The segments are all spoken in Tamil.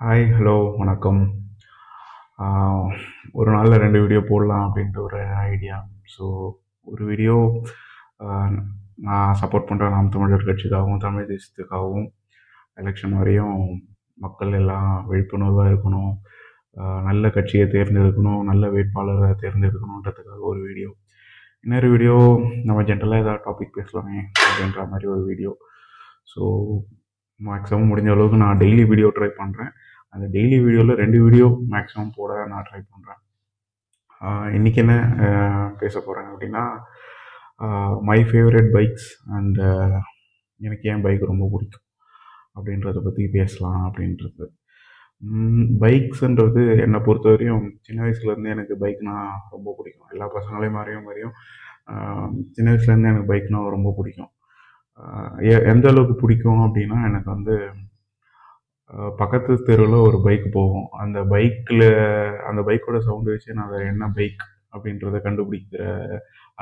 ஹாய், ஹலோ, வணக்கம். ஆஹ், ஒரு நாளில் 2 வீடியோ போடலாம் அப்படின்ட்டு ஒரு ஐடியா. ஸோ ஒரு வீடியோ நான் சப்போர்ட் பண்ணுற நாம் தமிழர் கட்சிக்காகவும் தமிழ் தேசத்துக்காகவும் எலெக்ஷன் வரையும் மக்கள் எல்லாம் விழிப்புணர்வாக இருக்கணும், நல்ல கட்சியை தேர்ந்தெடுக்கணும், நல்ல வேட்பாளரை தேர்ந்தெடுக்கணுன்றதுக்காக ஒரு வீடியோ. இன்னொரு வீடியோ நம்ம ஜென்ரலாக ஏதாவது டாபிக் பேசலாமே அப்படின்ற மாதிரி ஒரு வீடியோ. ஸோ மேக்ஸிமம் முடிஞ்ச அளவுக்கு நான் டெய்லி வீடியோ ட்ரை பண்ணுறேன். அந்த டெய்லி வீடியோவில் 2 வீடியோ மேக்ஸிமம் போட நான் ட்ரை பண்ணுறேன். இன்றைக்கி என்ன பேச போகிறேன் அப்படின்னா, மை ஃபேவரட் பைக்ஸ் அண்ட் எனக்கு ஏன் பைக் ரொம்ப பிடிக்கும் அப்படின்றத பற்றி பேசலாம் அப்படின்றது. பைக்ஸுன்றது என்னை பொறுத்தவரையும் சின்ன வயசுலேருந்து எனக்கு பைக்னால் ரொம்ப பிடிக்கும். எல்லா பசங்களையும் மாதிரியும் சின்ன வயசுலேருந்து எனக்கு பைக்னால் ரொம்ப பிடிக்கும். எந்த அளவுக்கு பிடிக்கும் அப்படின்னா, எனக்கு வந்து பக்கத்து தெருவில் ஒரு பைக் போகும். அந்த பைக்கோட சவுண்டு வச்சு நான் அதை என்ன பைக் அப்படின்றத கண்டுபிடிக்கிற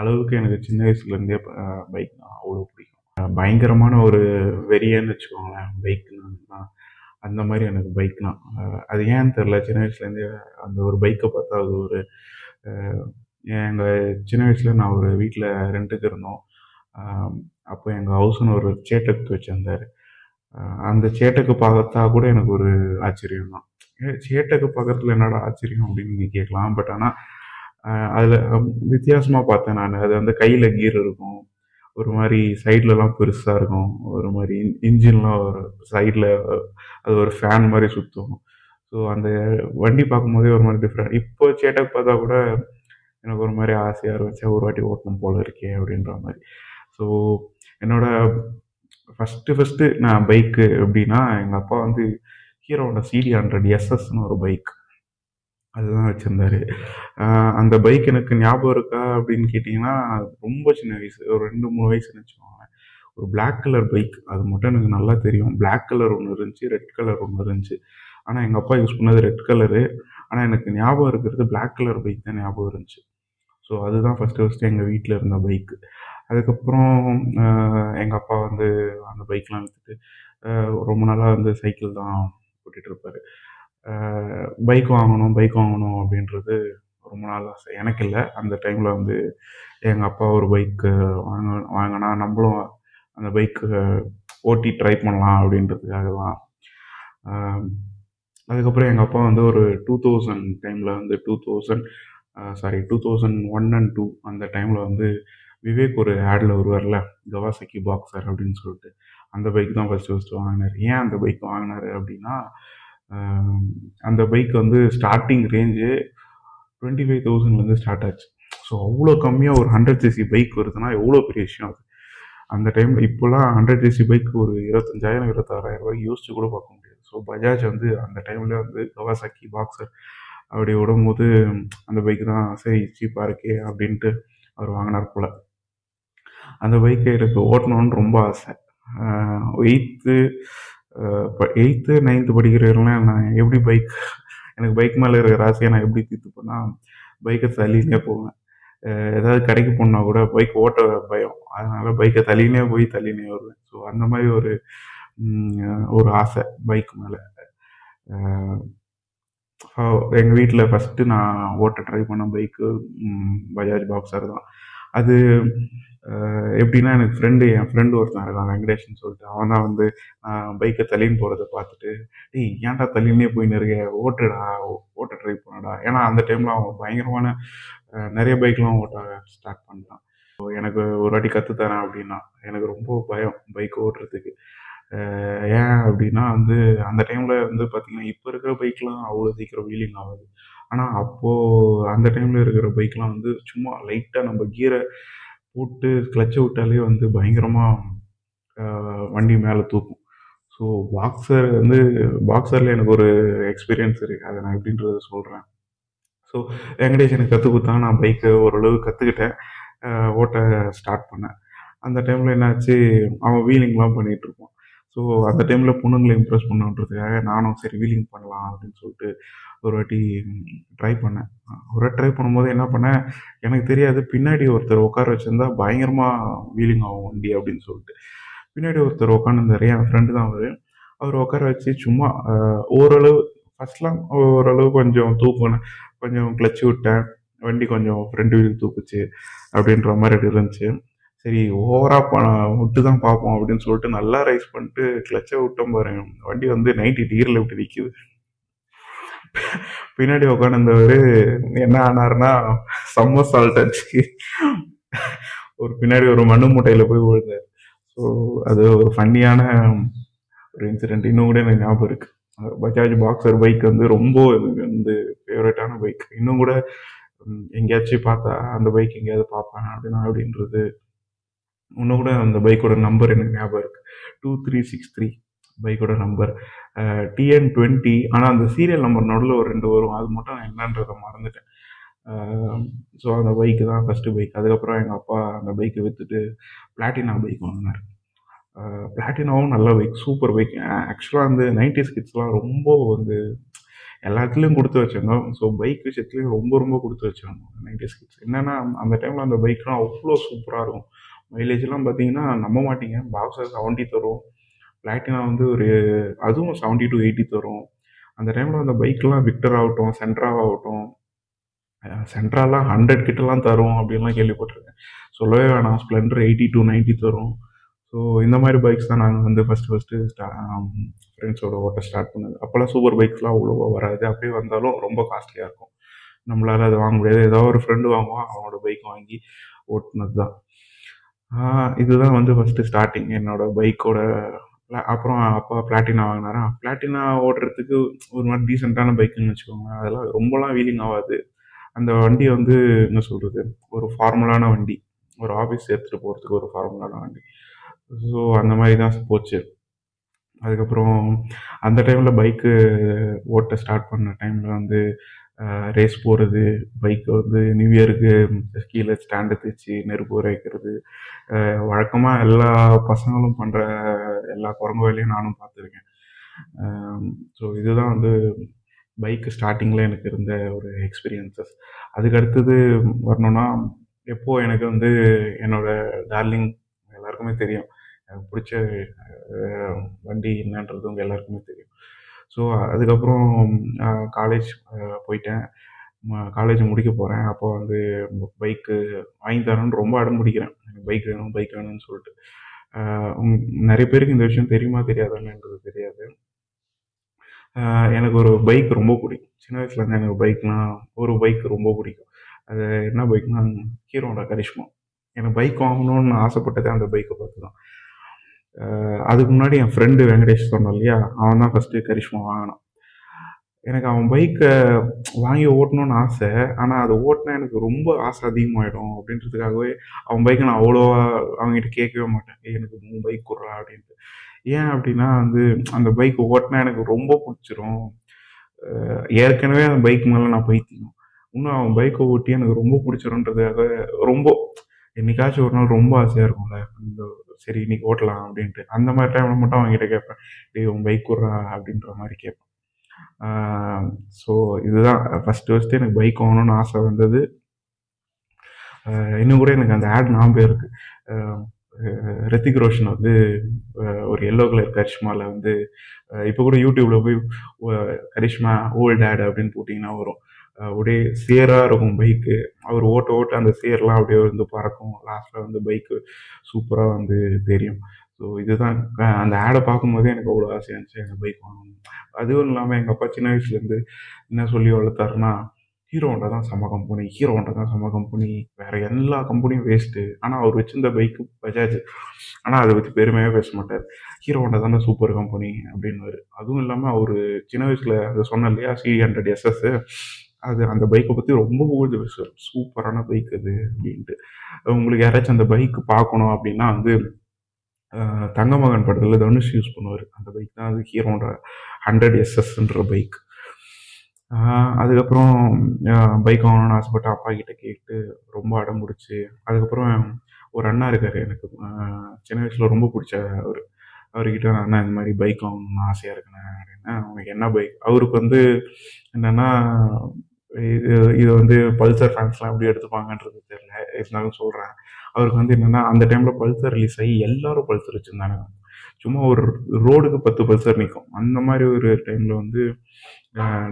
அளவுக்கு எனக்கு சின்ன வயசுலேருந்தே பைக்னா அவ்வளோ பிடிக்கும். பயங்கரமான ஒரு வெறியன்னு வச்சுக்கோங்களேன் பைக்னா. அந்த மாதிரி எனக்கு பைக்னா அது ஏன்னு தெரில, சின்ன வயசுலேருந்தே அந்த ஒரு பைக்கை பார்த்தா அது ஒரு எங்கள் சின்ன வயசில் நான் ஒரு வீட்டில் ரெண்ட்டுக்கு இருந்தோம். அப்போ எங்கள் ஹவுஸ்னு ஒரு சேட்டக் வச்சுருந்தார். அந்த சேட்டக்கு பார்த்தா கூட எனக்கு ஒரு ஆச்சரியம் தான். சேட்டக்கு பக்கத்தில் என்னடா ஆச்சரியம் அப்படின்னு நீங்கள் கேட்கலாம். பட் ஆனால் அதில் வித்தியாசமாக பார்த்தேன் நான். அது வந்து கையில் கீர் இருக்கும், ஒரு மாதிரி சைட்லலாம் பெருசாக இருக்கும், ஒரு மாதிரி இன்ஜின்லாம் ஒரு சைடில் அது ஒரு ஃபேன் மாதிரி சுற்றும். ஸோ அந்த வண்டி பார்க்கும்போதே ஒரு மாதிரி டிஃப்ரெண்ட். இப்போ சேட்டக்கு பார்த்தா கூட எனக்கு ஒரு மாதிரி ஆசையாக இருந்துச்சு, ஒரு வாட்டி ஓட்டணும் போல இருக்கே அப்படின்ற மாதிரி. ஸோ என்னோட ஃபஸ்ட்டு நான் பைக்கு எப்படின்னா, எங்கள் அப்பா வந்து ஹீரோவோட CD100 எஸ்எஸ்ன்னு ஒரு பைக் அதுதான் வச்சுருந்தாரு. அந்த பைக் எனக்கு ஞாபகம் இருக்கா அப்படின்னு கேட்டிங்கன்னா, ரொம்ப சின்ன வயசு, ஒரு 2-3 வயசுன்னு வச்சுக்கோங்களேன். ஒரு பிளாக் கலர் பைக், அது மட்டும் எனக்கு நல்லா தெரியும். பிளாக் கலர் ஒன்று இருந்துச்சு, ரெட் கலர் ஒன்று இருந்துச்சு. ஆனால் எங்கள் அப்பா யூஸ் பண்ணது ரெட் கலரு. ஆனால் எனக்கு ஞாபகம் இருக்கிறது பிளாக் கலர் பைக் தான் ஞாபகம் இருந்துச்சு. ஸோ அதுதான் ஃபஸ்ட்டு எங்கள் வீட்டில் இருந்த பைக்கு. அதுக்கப்புறம் எங்கள் அப்பா வந்து அந்த பைக்லாம் விற்றுட்டு ரொம்ப நாளாக வந்து சைக்கிள் தான் ஓட்டிகிட்ருப்பார். பைக் வாங்கணும் அப்படின்றது ரொம்ப நாள் ஆசை. எனக்கு இல்லை, அந்த டைமில் வந்து எங்கள் அப்பா ஒரு பைக்கு வாங்கினா நம்மளும் அந்த பைக்கு ஓட்டி ட்ரை பண்ணலாம் அப்படின்றதுக்காக தான். அதுக்கப்புறம் எங்கள் அப்பா வந்து ஒரு 2000 டைமில் வந்து 2001 அண்ட் 2 அந்த டைமில் வந்து விவேக் ஒரு ஆடில் வருவார்ல, கவாசக்கி பாக்ஸர் அப்படின்னு சொல்லிட்டு, அந்த பைக் தான் ஃபஸ்ட்டு வாங்கினார். ஏன் அந்த பைக் வாங்கினார் அப்படின்னா, அந்த பைக் வந்து ஸ்டார்டிங் ரேஞ்சு 25,000லேருந்து ஸ்டார்ட் ஆச்சு. ஸோ அவ்வளோ கம்மியாக ஒரு 100cc பைக் வருதுன்னா எவ்வளோ பெரிய விஷயம் அது. அந்த டைமில் இப்போலாம் 100cc பைக் ஒரு 25,000 26,000 ரூபாய்க்கு யோசிச்சு கூட பார்க்க முடியாது. ஸோ பஜாஜ் வந்து அந்த டைமில் வந்து கவாசாக்கி பாக்ஸர் அப்படி விடும்போது அந்த பைக்கு தான் சரி சீப்பாக இருக்கே அப்படின்ட்டு அவர் வாங்கினார் போல். அந்த பைக்கை எனக்கு ஓட்டணும்னு ரொம்ப ஆசை. 8th 9th படிக்கிறவங்களாம் நான் எப்படி எனக்கு பைக் மேலே இருக்கிற ஆசையை நான் எப்படி தீர்த்துப்பேன்னா, பைக்கை தள்ளினே போவேன். ஏதாவது கடைக்கு போனால் கூட பைக் ஓட்ட பயம், அதனால் பைக்கை தள்ளினே வருவேன். ஸோ அந்த மாதிரி ஒரு ஆசை பைக் மேலே. எங்கள் வீட்டில் ஃபஸ்ட்டு நான் ஓட்ட ட்ரை பண்ண பைக்கு பஜாஜ் பாக்ஸர் தான். அது எப்படின்னா, என் ஃப்ரெண்டு ஒருத்தன் இருக்கான், வெங்கடேஷ்னு சொல்லிட்டு. அவன் தான் வந்து பைக்கை தள்ளின்னு போகிறத பார்த்துட்டு, டேய் ஏன்டா தள்ளினே போயின்னு இருக்க, ஓட்ட ட்ரை பண்ணடா. ஏன்னா அந்த டைமில் அவன் பயங்கரமான நிறைய பைக்லாம் ஓட்ட ஸ்டார்ட் பண்ணிட்டான். ஸோ எனக்கு ஒரு வாட்டி கற்றுத்தரேன் அப்படின்னா. எனக்கு ரொம்ப பயம் பைக் ஓட்டுறதுக்கு. ஏன் அப்படின்னா வந்து அந்த டைமில் வந்து பார்த்திங்கன்னா, இப்போ இருக்கிற பைக்லாம் அவ்வளோ சீக்கிரம் வீலிங் ஆகாது. ஆனால் அப்போது அந்த டைமில் இருக்கிற பைக்லாம் வந்து சும்மா லைட்டாக நம்ம கீரை போட்டு கிளச்சை விட்டாலே வந்து பயங்கரமாக வண்டி மேலே தூக்கும். ஸோ பாக்ஸரில் எனக்கு ஒரு எக்ஸ்பீரியன்ஸ் இருக்குது, அதை நான் எப்படின்றத சொல்கிறேன். ஸோ வெங்கடேஷ் எனக்கு கற்றுக் கொடுத்தான். நான் பைக்கை ஓரளவு கற்றுக்கிட்டேன், ஓட்ட ஸ்டார்ட் பண்ணேன். அந்த டைமில் என்னாச்சு, அவன் வீலிங்லாம் பண்ணிகிட்ருப்பான். ஸோ அந்த டைமில் பொண்ணுங்களை இம்ப்ரெஸ் பண்ணுன்றதுக்காக நானும் சரி வீலிங் பண்ணலாம் அப்படின்னு சொல்லிட்டு ஒரு வாட்டி ட்ரை பண்ணேன். ஒரு வாட்டி ட்ரை பண்ணும்போது என்ன பண்ணேன், எனக்கு தெரியாது பின்னாடி ஒருத்தர் உட்கார வச்சுருந்தா பயங்கரமாக வீலிங் ஆகும் வண்டி அப்படின்னு சொல்லிட்டு. பின்னாடி ஒருத்தர் உட்காந்துருந்தாரு, என் ஃப்ரெண்டு தான் அவர். அவர் உட்கார வச்சு சும்மா ஓரளவு ஃபர்ஸ்ட்லாம் ஓரளவு கொஞ்சம் தூக்குனேன், கொஞ்சம் கிளச்சு விட்டேன், வண்டி கொஞ்சம் ஃப்ரண்ட் வீல் தூக்குச்சு அப்படின்ற மாதிரி இருந்துச்சு. சரி ஓவரா விட்டு தான் பார்ப்போம் அப்படின்னு சொல்லிட்டு நல்லா ரைஸ் பண்ணிட்டு கிளச்சை விட்டோம் பாருங்க, வண்டி வந்து 90 டிகிரியில் விட்டு நிற்கிது. பின்னாடி உட்காந்துருந்தவர் என்ன ஆனாருன்னா செம்ம சால்ட் அடிச்சு ஒரு பின்னாடி ஒரு மண்ணு மூட்டையில போய் விழுந்தார். ஸோ அது ஒரு ஃபன்னியான ஒரு இன்சிடென்ட் இன்னும் கூட எனக்கு ஞாபகம் இருக்கு. பஜாஜ் பாக்ஸர் பைக் வந்து ரொம்ப எனக்கு வந்து ஃபேவரட்டான பைக். இன்னும் கூட எங்கேயாச்சும் பார்த்தா அந்த பைக் எங்கேயாவது பார்ப்பேன் அப்படின்றது. இன்னும் கூட அந்த பைக்கோட நம்பர் எனக்கு ஞாபகம் இருக்கு, 2363 பைக்கோட நம்பர், TN20. ஆனால் அந்த சீரியல் நம்பர் நடுவில் ஒரு 2 வரும், அது மட்டும் என்னன்றதை மறந்துட்டேன். ஸோ அந்த பைக்கு தான் ஃபஸ்ட்டு பைக். அதுக்கப்புறம் எங்கள் அப்பா அந்த பைக்கை விற்றுட்டு பிளாட்டினா பைக் வாங்கினார். பிளாட்டினாவும் நல்ல பைக், சூப்பர் பைக். ஆக்சுவலாக வந்து 90s கிட்ஸ்லாம் ரொம்ப வந்து எல்லாத்துலேயும் கொடுத்து வச்சாங்க. ஸோ பைக் விஷயத்துலேயும் ரொம்ப ரொம்ப கொடுத்து வச்சாங்க 90s கிட்ஸ். என்னென்னா அந்த டைமில் அந்த பைக்லாம் அவ்வளோ சூப்பராக இருக்கும். மைலேஜ்லாம் பார்த்தீங்கன்னா நம்ப மாட்டீங்க, பாக்ஸர் 70 தரும், பிளாட்டினா வந்து ஒரு அதுவும் 70 to 80 தரும். அந்த டைமில் அந்த பைக்லாம் விக்டர் ஆகட்டும், சென்ட்ரா ஆகட்டும், சென்ட்ராலாம் 100 கிட்டலாம் தரும் அப்படின்லாம் கேள்விப்பட்டிருக்கேன். சொல்லவே வேணாம், ஸ்ப்ளெண்டர் 80 to 90 தரும். ஸோ இந்த மாதிரி பைக்ஸ் தான் நாங்கள் வந்து ஃபஸ்ட்டு ஃப்ரெண்ட்ஸோட ஓட்ட ஸ்டார்ட் பண்ணது. அப்போல்லாம் சூப்பர் பைக்ஸ்லாம் அவ்வளோவா வராது, அப்படியே வந்தாலும் ரொம்ப காஸ்ட்லியாக இருக்கும், நம்மளால் அதை வாங்க முடியாது. ஏதாவது ஒரு ஃப்ரெண்டு வாங்குவான், அவனோட பைக் வாங்கி ஓட்டுனது தான். இதுதான் வந்து ஃபஸ்ட்டு ஸ்டார்டிங் என்னோட பைக்கோட. அப்புறம் அப்பா பிளாட்டினா வாங்கினாரா, பிளாட்டினா ஓட்டுறதுக்கு ஒரு மாதிரி டீசெண்டான பைக்குன்னு வச்சுக்கோங்க. அதெல்லாம் ரொம்பலாம் வீலிங் ஆகாது. அந்த வண்டி வந்து என்ன சொல்கிறது, ஒரு ஃபார்மலான வண்டி, ஒரு ஆஃபீஸ் எடுத்துகிட்டு போகிறதுக்கு ஒரு ஃபார்மலான வண்டி. ஸோ அந்த மாதிரி தான் போச்சு. அதுக்கப்புறம் அந்த டைமில் பைக்கு ஓட்ட ஸ்டார்ட் பண்ண டைமில் வந்து ரேஸ் போகிறது, பைக்கை வந்து நியூ இயருக்கு கீழே ஸ்டாண்டை தைச்சி நெருப்பு வர வைக்கிறது, வழக்கமாக எல்லா பசங்களும் பண்ணுற எல்லா குரங்கு வேலையும் நானும் பார்த்துருக்கேன். ஸோ இதுதான் வந்து பைக்கு ஸ்டார்டிங்கில் எனக்கு இருந்த ஒரு எக்ஸ்பீரியன்சஸ். அதுக்கு அடுத்தது வரணும்னா, எப்போது எனக்கு வந்து என்னோட டார்லிங் எல்லாருக்குமே தெரியும், எனக்கு பிடிச்ச வண்டி என்னன்றது உங்கள் எல்லாருக்குமே தெரியும். ஸோ அதுக்கப்புறம் காலேஜ் போயிட்டேன், காலேஜ் முடிக்க போகிறேன். அப்போ வந்து பைக்கு வாங்கி தரேன்னு ரொம்ப அடம் பிடிக்கிறேன், எனக்கு பைக் வேணும் பைக் வேணும்னு சொல்லிட்டு. நிறைய பேருக்கு இந்த விஷயம் தெரியுமா தெரியாதான்ன்றது தெரியாது. எனக்கு ஒரு பைக் ரொம்ப பிடிக்கும், சின்ன வயசுலேருந்து எனக்கு பைக்னால் ஒரு பைக் ரொம்ப பிடிக்கும். அது என்ன பைக்னா ஹீரோ ஹோண்டா கரிஷ்மா. எனக்கு பைக் வாங்கணும்னு ஆசைப்பட்டதே அந்த பைக்கை பார்த்து தான். அதுக்கு முன்னாடி என் ஃப்ரெண்டு வெங்கடேஷ் சொன்னான் இல்லையா, அவன் தான் ஃபஸ்ட்டு கரிஷ்மா வாங்கினான். எனக்கு அவன் பைக்கை வாங்கி ஓட்டணும்னு ஆசை, ஆனால் அதை ஓட்டினா எனக்கு ரொம்ப ஆசை அதிகமாகிடும் அப்படின்றதுக்காகவே அவன் பைக்கை நான் அவ்வளோவா அவங்ககிட்ட கேட்கவே மாட்டேன், எனக்கு உன் பைக் கொடுறா அப்படின்ட்டு. ஏன் அப்படின்னா வந்து அந்த பைக் ஓட்டினா எனக்கு ரொம்ப பிடிச்சிரும். ஏற்கனவே அந்த பைக் மேலே நான் பைத்தியம், இன்னும் அவன் பைக்கை ஓட்டி எனக்கு ரொம்ப பிடிச்சிருன்றதுக்காக ரொம்ப என்னைக்காச்சும் ஒரு நாள் ரொம்ப ஆசையாக இருக்கும்ல, இந்த சரி இன்னைக்கு ஓட்டலாம் அப்படின்ட்டு, அந்த மாதிரி டைமில் மட்டும் அவங்ககிட்ட கேட்பேன், டேய் உன் பைக் விட்றா அப்படின்ற மாதிரி கேட்பேன். ஸோ இதுதான் ஃபஸ்ட்டு எனக்கு பைக் வாங்கணும்னு ஆசை வந்தது. இன்னும் கூட எனக்கு அந்த ஆட் ஞாபகம் இருக்குது. ரித்திக் ரோஷன் வந்து ஒரு எல்லோ கலர் கரிஷ்மாவில் வந்து இப்போ கூட யூடியூப்பில் போய் கரிஷ்மா ஓல்ட் ஆட் அப்படின்னு போட்டிங்கன்னா வரும். அப்படியே சேராக இருக்கும் பைக்கு, அவர் ஓட்ட ஓட்ட அந்த சேர்லாம் அப்படியே வந்து பறக்கும், லாஸ்ட்டில் வந்து பைக்கு சூப்பராக வந்து தெரியும். ஸோ இதுதான் அந்த ஆடை பார்க்கும்போதே எனக்கு அவ்வளோ ஆசையாக இருந்துச்சு அந்த பைக் வாங்கணும். அதுவும் இல்லாமல் எங்கள் அப்பா சின்ன வயசுலேருந்து என்ன சொல்லி வளர்த்தாருன்னா, ஹீரோ ஹோண்டா தான் செம்ம கம்பெனி, ஹீரோ ஹோண்டா தான் செம்ம கம்பெனி, வேறு எல்லா கம்பெனியும் வேஸ்ட்டு. ஆனால் அவர் வச்சிருந்த பைக்கு பஜாஜ், ஆனால் அதை பற்றி பெருமையாக பேச மாட்டார், ஹீரோ ஹோண்டா தானே சூப்பர் கம்பெனி அப்படின்னுவார். அதுவும் இல்லாமல் அவர் சின்ன வயசில் அதை சொன்ன இல்லையா C100SS, அது அந்த பைக்கை பற்றி ரொம்ப புகழ்ந்து பேசுவார், சூப்பரான பைக் அது அப்படின்ட்டு. உங்களுக்கு யாராச்சும் அந்த பைக் பார்க்கணும் அப்படின்னா வந்து தங்கமகன் படத்தில் தனுஷ் யூஸ் பண்ணுவார் அந்த பைக் தான் அது, ஹீரோ ஹோண்டா 100SS பைக். அதுக்கப்புறம் பைக் வாங்கணும்னு ஆசைப்பட்டு அப்பா கிட்ட கேட்டு ரொம்ப அடம் பிடிச்சி, அதுக்கப்புறம் ஒரு அண்ணா இருக்கார் எனக்கு சின்ன வயசில் ரொம்ப பிடிச்ச அவர்கிட்ட நான் அண்ணா இந்த மாதிரி பைக் வாங்கணும்னு ஆசையாக இருக்குண்ணே அப்படின்னா, அவனுக்கு என்ன பைக், அவருக்கு வந்து என்னென்னா இது வந்து பல்சர் ஃபேன்ஸ்லாம் எப்படி எடுத்துப்பாங்கன்றது தெரியல, இருந்தாலும் சொல்கிறேன். அவருக்கு வந்து என்னென்னா அந்த டைமில் பல்சர் ரிலீஸ் ஆகி எல்லாரும் பல்சர் வச்சுருந்தாங்க. சும்மா ஒரு ரோடுக்கு 10 பல்சர் நிற்கும். அந்த மாதிரி ஒரு டைமில் வந்து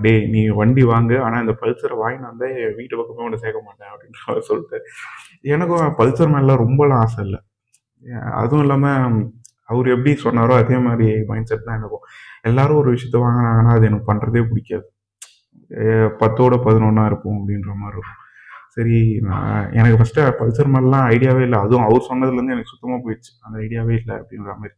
டேய் நீ வண்டி வாங்கு, ஆனால் இந்த பல்சரை வாங்கிட்டு வந்தால் என் வீட்டு பக்கமே ஒன்று சேர்க்க மாட்டேன் அப்படின்ற மாதிரி சொல்லிட்டு எனக்கும் பல்சர் மேலாம் ரொம்பலாம் ஆசை இல்லை. அதுவும் இல்லாமல் அவர் எப்படி சொன்னாரோ அதே மாதிரி மைண்ட் செட் தான் எனக்கும். எல்லாரும் ஒரு விஷயத்த வாங்கினாங்கன்னா அது எனக்கு பண்ணுறதே பிடிக்காது. 10ஓட 11 இருப்போம் அப்படின்ற மாதிரி இருக்கும். சரி எனக்கு ஃபஸ்ட்டு பல்சர் மேலாம் ஐடியாவே இல்லை. அதுவும் அவர் சொன்னதுலேருந்து எனக்கு சுத்தமாக போயிடுச்சு. அந்த ஐடியாவே இல்லை அப்படின்ற மாதிரி.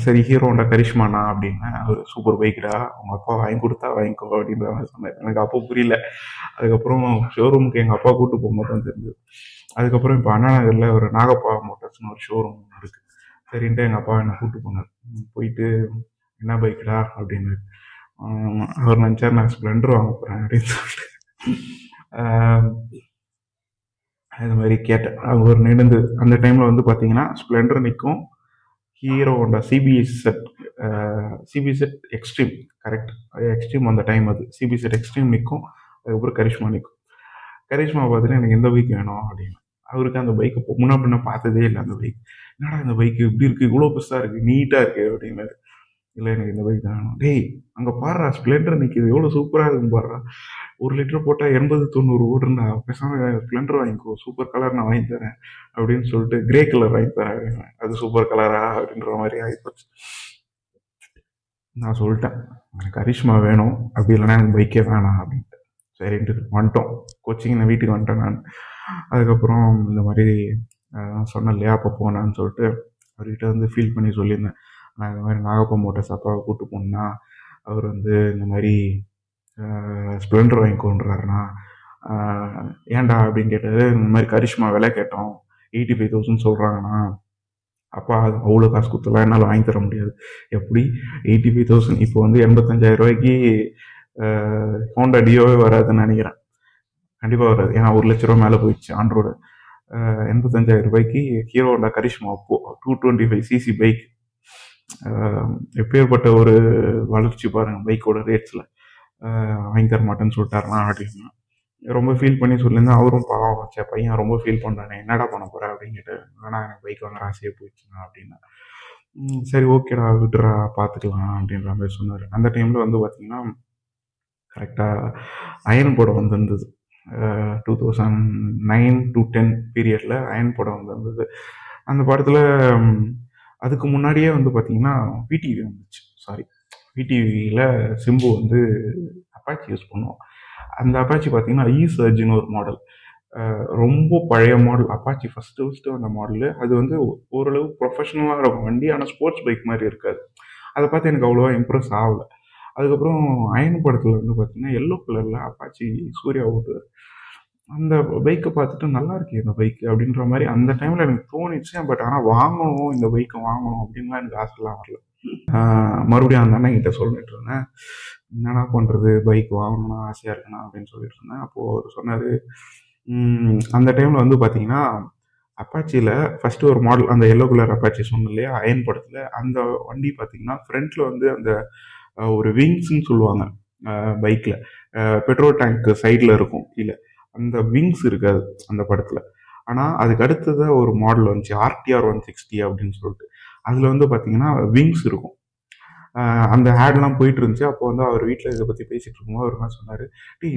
சரி ஹீரோ ஹோண்டா கரிஷ்மாண்ணா அப்படின்னேன். அவர் சூப்பர் பைக்குடா, அவங்க அப்பா வாங்கி கொடுத்தா வாங்கிக்கோ அப்படின்ற மாதிரி சொன்னார். எனக்கு அப்போ புரியல. அதுக்கப்புறம் ஷோரூமுக்கு எங்கள் அப்பா கூப்பிட்டு போகும்போது தான் தெரிஞ்சது. அதுக்கப்புறம் இப்போ அண்ணா நகரில் ஒரு நாகப்பா மோட்டார்ஸ்னு ஒரு ஷோரூம் இருக்குது. சரின்ட்டு எங்கள் அப்பா என்னை கூப்பிட்டு போனார். போயிட்டு என்ன பைக்குடா அப்படின்னு. அவர் நினச்சார் நான் ஸ்ப்ளெண்டர் வாங்க போகிறேன் அப்படின்னு சொல்லிட்டு அது மாதிரி கேட்டேன். அவர் நின்று அந்த டைமில் வந்து பார்த்தீங்கன்னா ஸ்ப்ளெண்டர் நிற்கும், Hero Honda CBZ Xtreme, correct, Xtreme அந்த டைம் அது சிபிசெட் எக்ஸ்ட்ரீம் நிற்கும். அதுக்கப்புறம் கரிஷ்மா நிற்கும். கரிஷ்மா பார்த்துட்டு எனக்கு எந்த பைக் வேணும் அப்படின்னு. அவருக்கு அந்த பைக்கு முன்னா பின்ன பார்த்ததே இல்லை. அந்த பைக் என்னடா இந்த பைக்கு இப்படி இருக்குது, இவ்வளோ பெருசாக இருக்குது, நீட்டாக இருக்குது அப்படின்னாரு. இல்லை எனக்கு இந்த பைக் தான் வேணும். டேய் அங்கே பாடுறா ஸ்ப்ளெண்டர் நிற்கிது, எவ்வளோ சூப்பராக இருக்குன்னு பாடுறா, 1 லிட்டர் போட்டால் 80-90 ஓடுறா, பேசாமல் ஸ்ப்ளெண்டர் வாங்கிக்கோ, சூப்பர் கலர் நான் வாங்கி தரேன் அப்படின்னு சொல்லிட்டு கிரே கலர் வாங்கி தரேன். அது சூப்பர் கலரா அப்படின்ற மாதிரி ஆகிப்போச்சு. நான் சொல்லிட்டேன் எனக்கு கரிஷ்மா வேணும், அப்படி இல்லைன்னா எனக்கு பைக்கே வேணாம் அப்படின்ட்டு. சரின்ட்டு வந்துட்டோம். கோச்சிங் நான் வீட்டுக்கு வந்துட்டேன் நான். அதுக்கப்புறம் இந்த மாதிரி சொன்னேன் இல்லையா அப்போ போனான்னு சொல்லிட்டு அவர்கிட்ட வந்து ஃபீல் பண்ணி சொல்லியிருந்தேன். நான் இந்த மாதிரி நாகப்பா மோட்டார்ஸ் அப்பாவை கூப்பிட்டு போனேன்னா அவர் வந்து இந்த மாதிரி ஸ்ப்ளெண்டர் வாங்கிக்கோன்றாருண்ணா. ஏன்டா அப்படின்னு கேட்டார். இந்த மாதிரி கரிஷ்மா விலை கேட்டோம், 85,000 சொல்கிறாங்கண்ணா. அப்பா அது அவ்வளோ காசு கொடுத்துலாம் என்னால் வாங்கி தர முடியாது. எப்படி 85,000? இப்போ வந்து 85,000 ரூபாய்க்கு ஹோண்டா டியோவே வராதுன்னு நினைக்கிறேன். கண்டிப்பாக வராது, ஏன்னா 1,00,000 மேலே போயிடுச்சு ஆண்ட்ரோடு. 85,000 ரூபாய்க்கு ஹீரோ ஹோண்டா கரிஷ்மா அப்போ 225cc பைக். எப்பேற்பட்ட ஒரு வளர்ச்சி பாருங்கள் பைக்கோட ரேட்ஸில். வாங்கி தர மாட்டேன்னு சொல்லிட்டாருனா அப்படின்னு ரொம்ப ஃபீல் பண்ணி சொல்லியிருந்தேன். அவரும் பாவம் வச்ச பையன் ரொம்ப ஃபீல் பண்ணுறானே, என்னடா பண்ண போகிற அப்படின்னு கேட்டு, ஆனால் எனக்கு பைக் வாங்குற ஆசையே போயிடுச்சுண்ணா அப்படின்னா. சரி ஓகேடா விட்டுறா பார்த்துக்கலாம் அப்படின்ற மாதிரி சொன்னார். அந்த டைமில் வந்து பார்த்திங்கன்னா கரெக்டாக அயன் படம் வந்திருந்தது. 2009 to 10 பீரியடில் அயன் படம் வந்திருந்தது. அந்த படத்தில் அதுக்கு முன்னாடியே வந்து பார்த்திங்கன்னா விடிவி வந்துச்சு. விடிவியில் சிம்பு வந்து அப்பாச்சி யூஸ் பண்ணுவோம். அந்த அப்பாச்சி பார்த்திங்கன்னா ஈசர்ஜின்னு ஒரு மாடல், ரொம்ப பழைய மாடல். அப்பாச்சி ஃபஸ்ட்டு அந்த மாடலு. அது வந்து ஓரளவு ப்ரொஃபஷ்னலாக இருக்கும் வண்டி, ஆனால் ஸ்போர்ட்ஸ் பைக் மாதிரி இருக்காது. அதை பார்த்து எனக்கு அவ்வளோவா இம்ப்ரெஸ் ஆகலை. அதுக்கப்புறம் அயன் படத்தில் வந்து பார்த்திங்கன்னா எல்லோ கலரில் அப்பாச்சி சூர்யா ஓட்டுவார். அந்த பைக்கை பார்த்துட்டு நல்லா இருக்கு இந்த பைக்கு அப்படின்ற மாதிரி அந்த டைமில் எனக்கு தோணிச்சு. பட் ஆனால் வாங்கணும், இந்த பைக்கை வாங்கணும் அப்படின்லாம் எனக்கு ஆசைலாம் வரல. மறுபடியும் அந்த அண்ணன் கிட்ட சொல்லிட்டு இருந்தேன், என்னடா பண்ணுறது, பைக் வாங்கணும்னா ஆசையாக இருக்குண்ணா அப்படின்னு சொல்லிட்டு இருந்தேன். அப்போது அவர் சொன்னார், அந்த டைமில் வந்து பார்த்தீங்கன்னா அப்பாச்சியில் ஃபஸ்ட்டு ஒரு மாடல், அந்த எல்லோ கலர் அப்பாச்சி சொன்னேன் இல்லையா அயன் படத்தில், அந்த வண்டி பார்த்தீங்கன்னா ஃப்ரண்ட்டில் வந்து அந்த ஒரு விங்ஸ்ன்னு சொல்லுவாங்க பைக்கில், பெட்ரோல் டேங்க் சைடில் இருக்கும் கீழே, அந்த விங்ஸ் இருக்காது அந்த படத்தில். ஆனால் அதுக்கு அடுத்ததாக ஒரு மாடல் வந்துச்சு RTR 160 அப்படின்னு சொல்லிட்டு. அதில் வந்து பார்த்தீங்கன்னா விங்ஸ் இருக்கும். அந்த ஆட்லாம் போயிட்டு இருந்துச்சு. அப்போ வந்து அவர் வீட்டில் இதை பற்றி பேசிகிட்டு இருக்கும்போது அவர் என்ன சொன்னார்,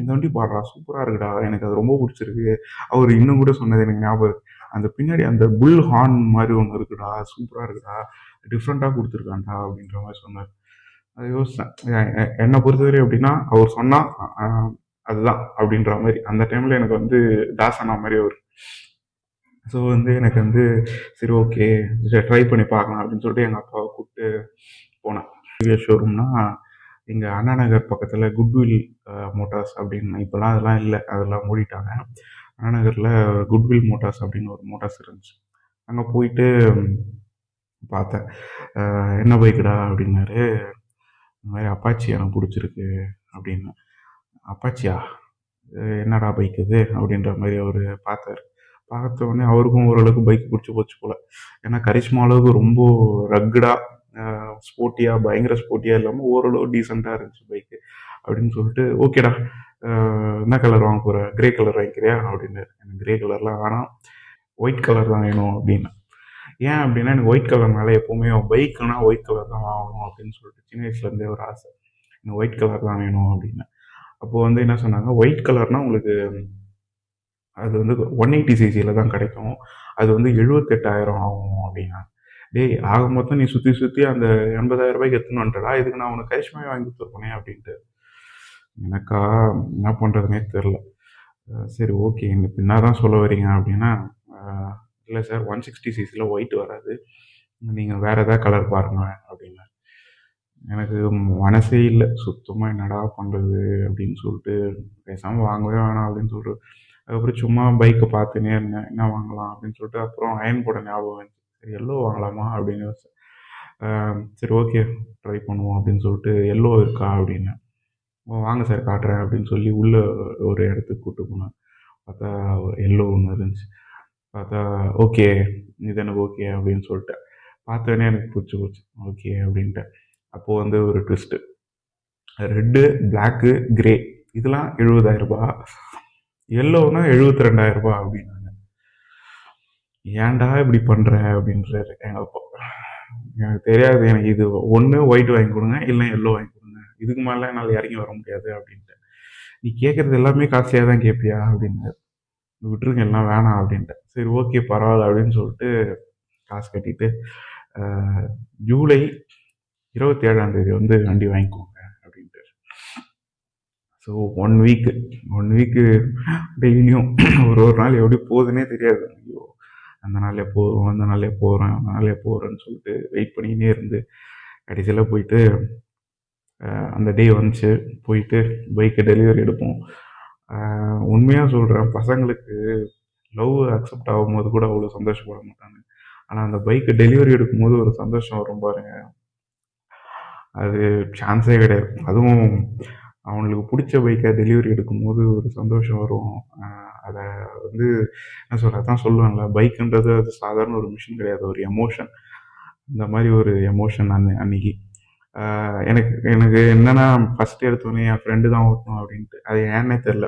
இந்த வண்டி பாடுறா சூப்பராக இருக்குடா, எனக்கு அது ரொம்ப பிடிச்சிருக்கு. அவர் இன்னும் கூட சொன்னது எனக்கு ஞாபகம், அந்த பின்னாடி அந்த புல் ஹார்ன் மாதிரி ஒன்று இருக்குடா, சூப்பராக இருக்குடா, டிஃப்ரெண்ட்டாக கொடுத்துருக்காண்டா அப்படின்ற மாதிரி சொன்னார். அதை யோசித்தேன். என்னை பொறுத்தவரை அப்படின்னா அவர் சொன்னால் அதுதான் அப்படின்ற மாதிரி. அந்த டைமில் எனக்கு வந்து தாசனா மாதிரி அவர். ஸோ வந்து எனக்கு வந்து சரி ஓகே ட்ரை பண்ணி பார்க்கலாம் அப்படின்னு சொல்லிட்டு எங்கள் அப்பாவை கூப்பிட்டு போனேன். ஷோரூம்னா இங்கே அண்ணா நகர் பக்கத்தில் குட்வில் மோட்டார்ஸ் அப்படின்னு, இப்போலாம் அதெல்லாம் இல்லை, அதெல்லாம் மூடிட்டாங்க. அண்ணா நகரில் குட்வில் மோட்டார்ஸ் அப்படின்னு ஒரு மோட்டார்ஸ் இருந்துச்சு. அங்கே போயிட்டு பார்த்தேன். என்ன பைக்குடா அப்படின்னாரு. இந்த மாதிரி அப்பாச்சி எனக்கு பிடிச்சிருக்கு அப்படின்னு. அப்பாச்சியா, என்னடா பைக் இது அப்படின்ற மாதிரி அவர் பார்த்தார். பார்த்த உடனே அவருக்கும் ஓரளவுக்கு பைக் பிடிச்சி போச்சு போல். ஏன்னா கரிஷ்மா அளவுக்கு ரொம்ப ரக்குடாக ஸ்போர்ட்டியாக, பயங்கர ஸ்போர்ட்டியாக இல்லாமல் ஓரளவு டீசெண்டாக இருந்துச்சு பைக்கு அப்படின்னு சொல்லிட்டு, ஓகேடா என்ன கலர் வாங்க போகிற, கிரே கலர் வாங்கிக்கிறியா அப்படின்னு. எனக்கு கிரே கலர்லாம் வேணாம், ஒயிட் கலர் தான் வேணும் அப்படின்னு. ஏன் அப்படின்னா எனக்கு ஒயிட் கலர் மேலே எப்போவுமே பைக்குனா ஒயிட் கலர் தான் வாங்கணும் அப்படின்னு சொல்லிட்டு சின்ன வயசுலேருந்தே ஒரு ஆசை. எனக்கு ஒயிட் கலர் தான் வேணும் அப்படின்னு. அப்போது வந்து என்ன சொன்னாங்க, ஒயிட் கலர்னால் உங்களுக்கு அது வந்து 180 சிசியில் தான் கிடைக்கும். அது வந்து 78,000 ஆகும் அப்படின்னாங்க. டேய் ஆக மொத்தம் நீ சுற்றி சுற்றி அந்த 80,000 எடுத்துன்னு வந்துட்டடா, இதுக்கு நான் உனக்கு கரிஷ்மாவே வாங்கி கொடுத்துருப்பேனே அப்படின்ட்டு. எனக்கா என்ன பண்ணுறதுனே தெரில. சரி ஓகே, இப்போ என்ன தான் சொல்ல வரீங்க அப்படின்னா, இல்லை சார் 160 சிசியில் ஒயிட் வராது, நீங்கள் வேறு எதாவது கலர் பாருங்க அப்படின்னா. எனக்கு மனசே இல்லை சுத்தமாக, என்னடா பண்ணுறது அப்படின்னு சொல்லிட்டு பேசாமல் வாங்கவே வேணாம் அப்படின்னு சொல்லிட்டு அதுக்கப்புறம் சும்மா பைக்கை பார்த்துனே இருந்தேன், என்ன வாங்கலாம் அப்படின்னு சொல்லிட்டு. அப்புறம் அயன் போட ஞாபகம் வந்துச்சு, சரி எல்லோ வாங்கலாமா அப்படின்னு யோசிச்சேன். சரி ஓகே ட்ரை பண்ணுவோம் அப்படின்னு சொல்லிட்டு, எல்லோ இருக்கா அப்படின்னு. வாங்க சார் காட்டுறேன் அப்படின்னு சொல்லி உள்ளே ஒரு இடத்துக்கு கூப்பிட்டு போனேன். பார்த்தா எல்லோ ஒன்று இருந்துச்சு. பார்த்தா ஓகே, இது எனக்கு ஓகே அப்படின்னு சொல்லிட்டேன். பார்த்தோன்னே எனக்கு பிடிச்சி போச்சு, ஓகே அப்படின்ட்டு. அப்போது வந்து ஒரு ட்விஸ்ட்டு, ரெட்டு, பிளாக்கு, கிரே இதெல்லாம் 70,000, எல்லோனா 72,000 அப்படின்னாங்க. ஏன்டா இப்படி பண்ணுற அப்படின்றாரு எங்கள் அப்பா. எனக்கு தெரியாது, எனக்கு இது ஒன்று ஒயிட் வாங்கி கொடுங்க, இல்லை எல்லோ வாங்கி கொடுங்க, இதுக்கு மேலே என்னால் இறங்கி வர முடியாது அப்படின்ட்டு. நீ கேட்குறது எல்லாமே காஸ்ட்லியாக தான் கேட்பியா அப்படின்னு. விட்டுருங்க எல்லாம் வேணாம் அப்படின்ட்டு. சரி ஓகே பரவாயில்ல அப்படின்னு சொல்லிட்டு காசு கட்டிட்டு ஜூலை 27ஆம் தேதி வந்து வண்டி வாங்கிக்கோங்க அப்படின்ட்டு. ஸோ ஒன் வீக்கு டெய்லியும் ஒரு நாள் எப்படி போகுதுன்னே தெரியாது. ஐயோ அந்த நாள் எப்போ வரும், அந்த நாள் எப்போ வரேன், அந்த நாள் எப்போ வரேன்னு சொல்லிட்டு வெயிட் பண்ணிக்கினே இருந்து கடைசியில் போயிட்டு அந்த டே வந்துச்சு. போயிட்டு பைக்கை டெலிவரி எடுப்போம். உண்மையாக சொல்கிறேன், பசங்களுக்கு லவ் அக்செப்ட் ஆகும்போது கூட அவ்வளோ சந்தோஷப்பட மாட்டாங்க. ஆனால் அந்த பைக்கை டெலிவரி எடுக்கும்போது ஒரு சந்தோஷம் வரும் பாருங்க, அது சான்ஸே கிடையாது. அதுவும் அவங்களுக்கு பிடிச்ச பைக்கை டெலிவரி எடுக்கும்போது ஒரு சந்தோஷம் வரும். அதை வந்து என்ன சொல்கிறது, அதான் சொல்லுவேன்ல, பைக்குன்றது அது சாதாரண ஒரு மிஷின் கிடையாது, ஒரு எமோஷன். இந்த மாதிரி ஒரு எமோஷன் அன்னைக்கு எனக்கு எனக்கு என்னென்னா, ஃபஸ்ட்டு எடுத்தோடனே என் ஃப்ரெண்டு தான் ஓட்டணும் அப்படின்ட்டு. அது ஏன்னே தெரில.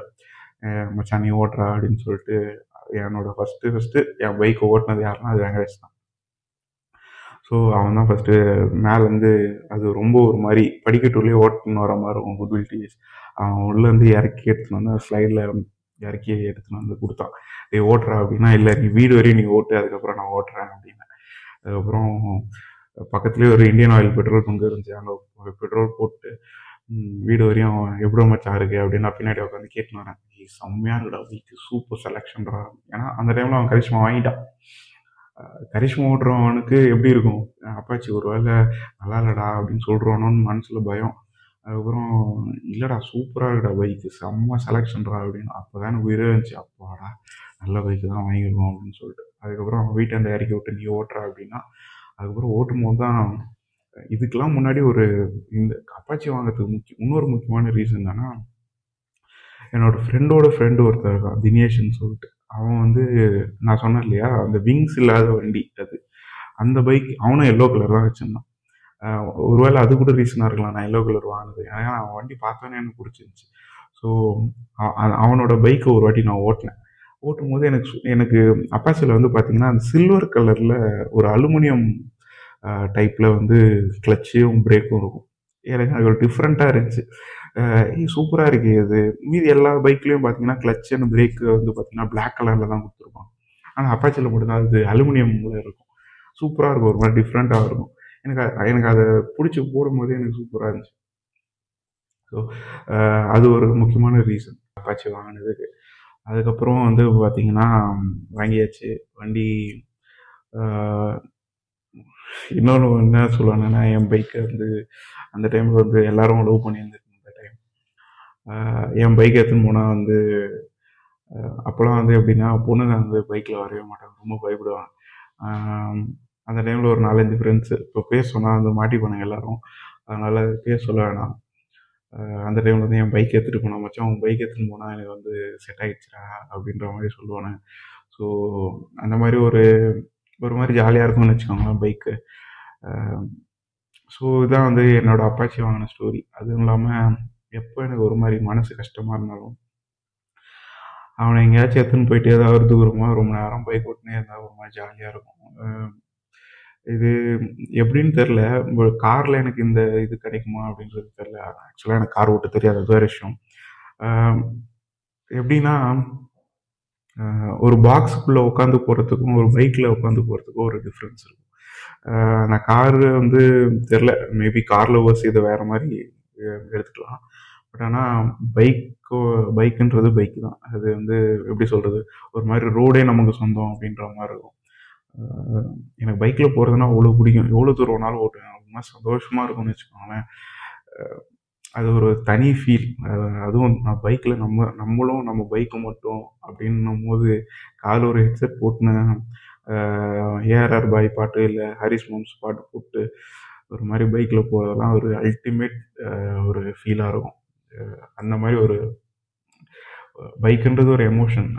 மச்சான் நீ ஓட்டுறா அப்படின்னு சொல்லிட்டு என்னோட ஃபஸ்ட்டு என் பைக்கை ஓட்டினது யாருன்னா அது வெங்கடேஷ் தான். ஸோ அவன் தான் ஃபஸ்ட்டு மேலேருந்து, அது ரொம்ப ஒரு மாதிரி படிக்கட்டுள்ளே ஓட்டுன்னு வர மாதிரி இருக்கும் குட்வில் டிவிஎஸ். அவன் உள்ளேருந்து இறக்கி எடுத்துன்னு வந்து ஸ்லைடில் இறக்கி எடுத்துன்னு வந்து கொடுத்தான். நீ ஓட்டுறா அப்படின்னா, இல்லை நீ வீடு வரையும் நீ ஓட்டு, அதுக்கப்புறம் நான் ஓட்டுறேன் அப்படின்னு. அதுக்கப்புறம் பக்கத்துலேயே ஒரு இந்தியன் ஆயில் பெட்ரோல் பங்கு இருந்துச்சு, அங்கே பெட்ரோல் போட்டு வீடு வரையும் எவ்வளோ மச்சான் இருக்குது அப்படின்னு நான் பின்னாடி உட்காந்து கேட்டுன்னு வரேன். செம்மையாக இருக்குடா பைக்கு, சூப்பர் செலெக்ஷன்டா. ஏன்னா அந்த டைமில் அவன் கரிஷ்மா வாங்கிட்டான். கரிஷ்மா ஓட்டுறவனுக்கு எப்படி இருக்கும், அப்பாச்சி ஒரு வேளை நல்லா இல்லைடா அப்படின்னு சொல்கிறவனோன்னு மனசில் பயம். அதுக்கப்புறம் இல்லைடா சூப்பராக இருக்குடா பைக்கு, செம்ம செலெக்ஷன்டா அப்படின்னு. அப்போ தான் எனக்கு உயிரே இருந்துச்சு, அப்பாடா நல்ல பைக்கு தான் வாங்கியிருக்கோம் அப்படின்னு சொல்லிட்டு. அதுக்கப்புறம் அவன் வீட்டாண்ட இறக்கி விட்டு நீ ஓட்டுறா அப்படின்னா, அதுக்கப்புறம் ஓட்டும் போது தான் இதுக்கெல்லாம் முன்னாடி ஒரு இந்த அப்பாச்சி வாங்கிறதுக்கு இன்னொரு முக்கியமான ரீசன் என்னன்னா, என்னோட ஃப்ரெண்டோட ஃப்ரெண்டு ஒருத்தர் இருக்கான் தினேஷ்ன்னு சொல்லிட்டு. அவன் வந்து நான் சொன்னேன் இல்லையா அந்த விங்ஸ் இல்லாத வண்டி அது, அந்த பைக் அவனும் எல்லோ கலர் தான் வச்சுருந்தான். ஒருவேளை அது கூட ரீசனாக இருக்கலாம் நான் எல்லோ கலர் வாங்கினது, ஏன்னா அவன் வண்டி பார்த்தோன்னே எனக்கு பிடிச்சிருந்துச்சி. ஸோ அவனோட பைக்கை ஒரு வாட்டி நான் ஓட்டினேன். ஓட்டும் போது எனக்கு அப்பாச்சியில் வந்து பார்த்திங்கன்னா அந்த சில்வர் கலரில் ஒரு அலுமினியம் டைப்பில் வந்து கிளச்சும் பிரேக்கும் இருக்கும். எனக்கு அது ஒரு டிஃப்ரெண்ட்டாக இருந்துச்சு. சூப்பராக இருக்குது இது. மீதி எல்லா பைக்லேயும் பார்த்தீங்கன்னா கிளச் அண்ட் பிரேக்கு வந்து பார்த்தீங்கன்னா பிளாக் கலரில் தான் கொடுத்துருப்பாங்க. ஆனால் அப்பாச்சியில் மட்டும்தான் அது அலுமினியமில் இருக்கும். சூப்பராக இருக்கும், ஒரு மாதிரி டிஃப்ரெண்ட்டாக இருக்கும். எனக்கு அதை பிடிச்சி போடும்போதே எனக்கு சூப்பராக இருந்துச்சு. ஸோ அது ஒரு முக்கியமான ரீசன் அப்பாச்சி வாங்கினதுக்கு. அதுக்கப்புறம் வந்து பார்த்திங்கன்னா வாங்கியாச்சு வண்டி. இன்னொன்று என்ன சொல்லுவாங்கன்னா, என் பைக்கை வந்து அந்த டைமில் வந்து எல்லோரும் லவ் பண்ணியிருந்துருக்கு அந்த டைம். என் பைக் எடுத்துன்னு போனால் வந்து அப்போல்லாம் வந்து எப்படின்னா பொண்ணுங்க வந்து பைக்கில் வரவே மாட்டாங்க, ரொம்ப பயப்படுவாங்க. அந்த டைமில் ஒரு 4-5 ஃப்ரெண்ட்ஸு, இப்போ பேர் சொன்னால் வந்து மாட்டிப்பானுங்க எல்லோரும், அதனால் பேர் சொல்ல வேணாம். அந்த டைமில் வந்து என் பைக் எடுத்துகிட்டு போனால், மச்சான் உன் பைக் எடுத்துகிட்டு போனால் எனக்கு வந்து செட் ஆகிடுச்சிடா அப்படின்ற மாதிரி சொல்லுவானுங்க. ஸோ அந்த மாதிரி ஒரு மாதிரி ஜாலியாக இருக்கும்னு வச்சுக்கோங்களேன் பைக்கு. ஸோ இதான் வந்து என்னோடய அப்பாச்சி வாங்கின ஸ்டோரி. அதுவும் இல்லாமல் எப்போ எனக்கு ஒரு மாதிரி மனசு கஷ்டமாக இருந்தாலும் அவனை எங்கேயாச்சும் எடுத்துன்னு போயிட்டு ஏதாவது தூரமாக ரொம்ப நேரம் பைக் ஓட்டினே இருந்தால் ஒரு மாதிரி ஜாலியாக இருக்கும். இது எப்படின்னு தெரில. காரில் எனக்கு இந்த இது கிடைக்குமா அப்படின்றது தெரில. ஆக்சுவலாக எனக்கு கார் ஓட்ட தெரியாது, அது வேறு விஷயம். ஆஹ் எப்படின்னா, ஒரு பாக்ஸுக்குள்ளே உட்காந்து போகிறதுக்கும் ஒரு பைக்கில் உட்காந்து போகிறதுக்கும் ஒரு டிஃப்ரென்ஸ் இருக்கும். நான் காரு வந்து தெரில, மேபி காரில் ஓசி இதை வேறு மாதிரி எடுத்துக்கலாம். பட் ஆனால் பைக்கோ பைக்குன்றது பைக்கு தான். அது வந்து எப்படி சொல்கிறது, ஒரு மாதிரி ரோடே நமக்கு சொந்தம் அப்படின்ற மாதிரி இருக்கும். எனக்கு பைக்கில் போகிறதுனா அவ்வளோ பிடிக்கும். எவ்வளோ தூரம் வேணாலும் ஓட்டுவேன். ரொம்ப சந்தோஷமாக இருக்கும்னு வச்சுக்கோங்களேன். அது ஒரு தனி ஃபீல். அதுவும் நான் பைக்கில் நம்மளும் நம்ம பைக்கு மட்டும் அப்படின்னும் போது காதில் ஒரு ஹெட்செட் போட்டுன்னு ஏஆர்ஆர் பாய் பாட்டு இல்லை ஹாரிஸ் மாம்ஸ் பாட்டு போட்டு ஒரு மாதிரி பைக்கில் போகிறதெல்லாம் ஒரு அல்டிமேட் ஒரு ஃபீலாக இருக்கும். அந்த மாதிரி ஒரு பைக்குன்றது ஒரு எமோஷன்.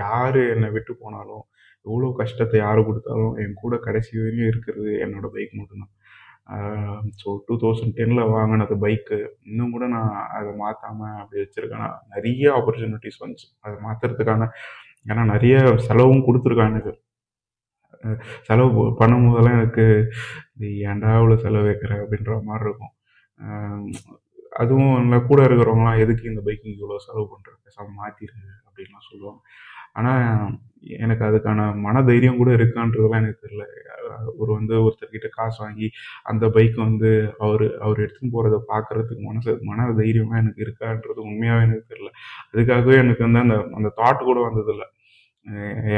யார் என்னை விட்டு போனாலும், எவ்வளோ கஷ்டத்தை யார் கொடுத்தாலும் என் கூட கடைசி வரையும் இருக்கிறது என்னோடய பைக் மட்டும்தான். ஸோ 2010 வாங்கினது பைக்கு இன்னும் கூட நான் அதை மாற்றாமல் அப்படி வச்சுருக்கேன். நிறைய ஆப்பர்ச்சுனிட்டிஸ் வந்துச்சு அதை மாற்றுறதுக்கான. ஏன்னா நிறைய செலவும் கொடுத்துருக்கான் எனக்கு. செலவு பண்ணும்போதெல்லாம் எனக்கு ஏன்டா இவ்வளோ செலவு வைக்கிற அப்படின்ற மாதிரி இருக்கும். அதுவும் இல்லை கூட இருக்கிறவங்களாம் எதுக்கு இந்த பைக்கிங் இவ்வளோ செலவு பண்ணுற, பேசாமல் மாற்றிடு அப்படின்லாம் சொல்லுவாங்க. ஆனால் எனக்கு அதுக்கான மன தைரியம் கூட இருக்கான்றதெல்லாம் எனக்கு தெரியல. ஒருத்தர்கிட்ட காசு வாங்கி அந்த பைக் வந்து அவர் எடுத்துன்னு போகிறத பார்க்குறதுக்கு மன தைரியமாக எனக்கு இருக்கான்றது உண்மையாகவே எனக்கு தெரியல. அதுக்காகவே எனக்கு வந்து அந்த அந்த தாட் கூட வந்ததில்லை,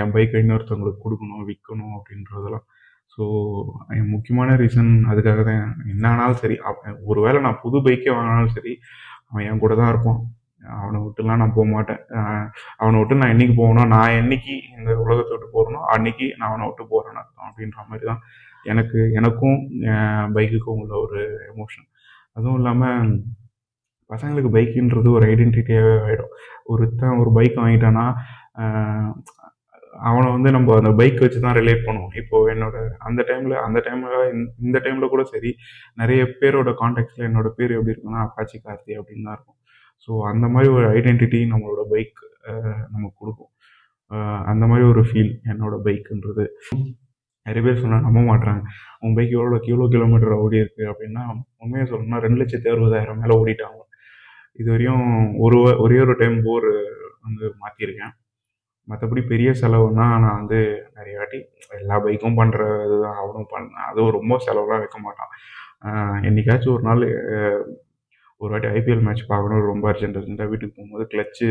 என் பைக்கை இன்னொருத்தவங்களுக்கு கொடுக்கணும், விற்கணும் அப்படின்றதெல்லாம். ஸோ என் முக்கியமான ரீசன் அதுக்காக தான். என்ன ஆனாலும் சரி, ஒருவேளை நான் புது பைக்கே வாங்கினாலும் சரி, அவன் என் கூட தான் இருப்பான். அவனை விட்டுலாம் நான் போக மாட்டேன். அவனை விட்டு நான் என்னைக்கு போகணும், நான் என்னைக்கு இந்த உலகத்தை விட்டு போகிறனோ அன்னைக்கு நான் அவனை விட்டு போகிறேன்னு அர்த்தம் அப்படின்ற மாதிரி தான் எனக்கும் பைக்குக்கும் உள்ள ஒரு எமோஷன். அதுவும் இல்லாமல் பசங்களுக்கு பைக்குன்றது ஒரு ஐடென்டிட்டியாகவே ஆகிடும். ஒருத்தன் ஒரு பைக் வாங்கிட்டான்னா அவனை வந்து நம்ம அந்த பைக் வச்சு தான் ரிலேட் பண்ணுவோம். இப்போது அந்த டைமில் இந்த டைமில் கூட சரி, நிறைய பேரோட கான்டாக்ட்ஸில் என்னோடய பேர் எப்படி இருக்குன்னா அப்பாச்சி கார்த்தி அப்படின்னு தான் இருக்கும். ஸோ அந்த மாதிரி ஒரு ஐடென்டிட்டி நம்மளோட பைக் நமக்கு கொடுக்கும். அந்த மாதிரி ஒரு ஃபீல் என்னோடய பைக்குன்றது. நிறைய பேர் சொன்னால் நம்ப மாட்டுறாங்க, உன் பைக் எவ்வளோ கிலோமீட்டர் ஓடி இருக்குது அப்படின்னா, உண்மையாக சொல்லணும்னா 2,60,000 மேலே ஓடிட்டாங்க. இது வரையும் ஒரே ஒரு டைம் போர் வந்து மாற்றிருக்கேன். மற்றபடி பெரிய செலவுன்னா நான் வந்து நிறைய வாட்டி எல்லா பைக்கும் பண்ணுற இதுதான் அவனும் பண்ணேன். அதுவும் ரொம்ப செலவுலாம் வைக்க மாட்டான். என்றைக்காச்சும் ஒரு வாட்டி ஐபிஎல் மேட்ச் பார்க்கணும், ரொம்ப அர்ஜென்ட்டாக வீட்டுக்கு போகும்போது கிளச்சு